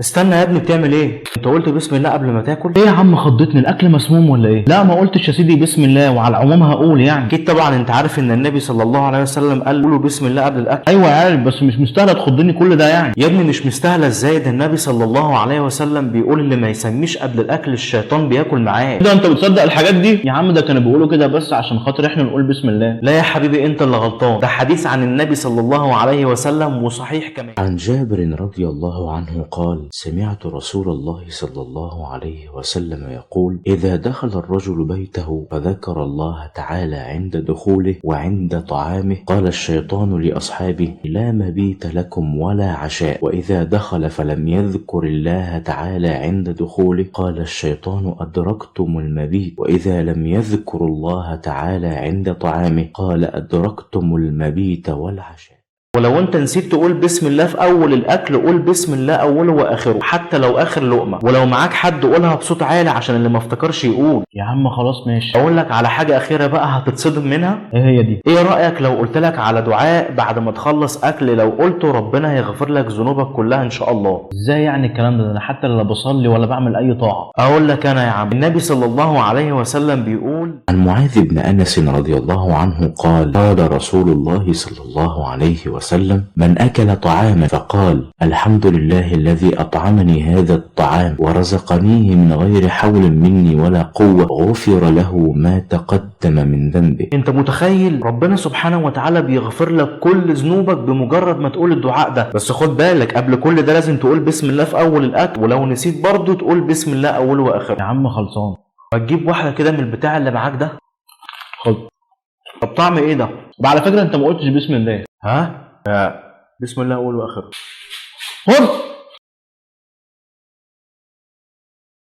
استنى يا ابني، بتعمل ايه؟ انت قلت بسم الله قبل ما تاكل؟ ايه يا عم، خضتني الاكل مسموم ولا ايه؟ لا ما قلتش يا سيدي بسم الله، وعلى العموم هقول يعني. اكيد طبعا، انت عارف ان النبي صلى الله عليه وسلم قال له بسم الله قبل الاكل. ايوه عارف، بس مش مستاهله تخضني كل ده يعني. يا ابني مش مستاهله ازاي؟ ده النبي صلى الله عليه وسلم بيقول اللي ما يسميش قبل الاكل الشيطان بياكل معاه. كده انت بتصدق الحاجات دي يا عم؟ ده كانوا بيقولوا كده بس عشان خاطر احنا نقول بسم الله. لا يا حبيبي، انت اللي غلطان، ده حديث عن النبي صلى الله عليه وسلم وصحيح كمان. عن جابر رضي الله عنه قال: سمعت رسول الله صلى الله عليه وسلم يقول: إذا دخل الرجل بيته فذكر الله تعالى عند دخوله وعند طعامه قال الشيطان لأصحابه: لا مبيت لكم ولا عشاء. وإذا دخل فلم يذكر الله تعالى عند دخوله قال الشيطان: أدركتم المبيت. وإذا لم يذكر الله تعالى عند طعامه قال: أدركتم المبيت والعشاء. ولو انت نسيت تقول بسم الله في اول الاكل، قول بسم الله اوله واخره، حتى لو اخر لقمه. ولو معاك حد قولها بصوت عالي عشان اللي ما افتكرش يقول. يا عم خلاص ماشي. اقول لك على حاجه اخيره بقى هتتصدم منها. ايه هي دي؟ ايه رايك لو قلت لك على دعاء بعد ما تخلص اكل، لو قلته ربنا هيغفر لك ذنوبك كلها ان شاء الله؟ ازاي يعني الكلام ده؟ انا حتى لا بصلي ولا بعمل اي طاعه. اقول لك انا يا عم، النبي صلى الله عليه وسلم بيقول: عن معاذ بن أنس رضي الله عنه قال: قال رسول الله صلى الله عليه وسلم: من أكل طعاما فقال: الحمد لله الذي أطعمني هذا الطعام ورزقنيه من غير حول مني ولا قوة، غفر له ما تقدم من ذنبه. انت متخيل ربنا سبحانه وتعالى بيغفر لك كل ذنوبك بمجرد ما تقول الدعاء ده؟ بس خد بالك، قبل كل ده لازم تقول بسم الله في اول الاكل، ولو نسيت برضه تقول بسم الله اوله واخره. يا عم خلصان. هتجيب واحده كده من البتاع اللي معاك ده. خد. طب طعم ايه ده؟ على فكره انت ما قلتش بسم الله. ها؟ بسم الله اوله واخره. خد.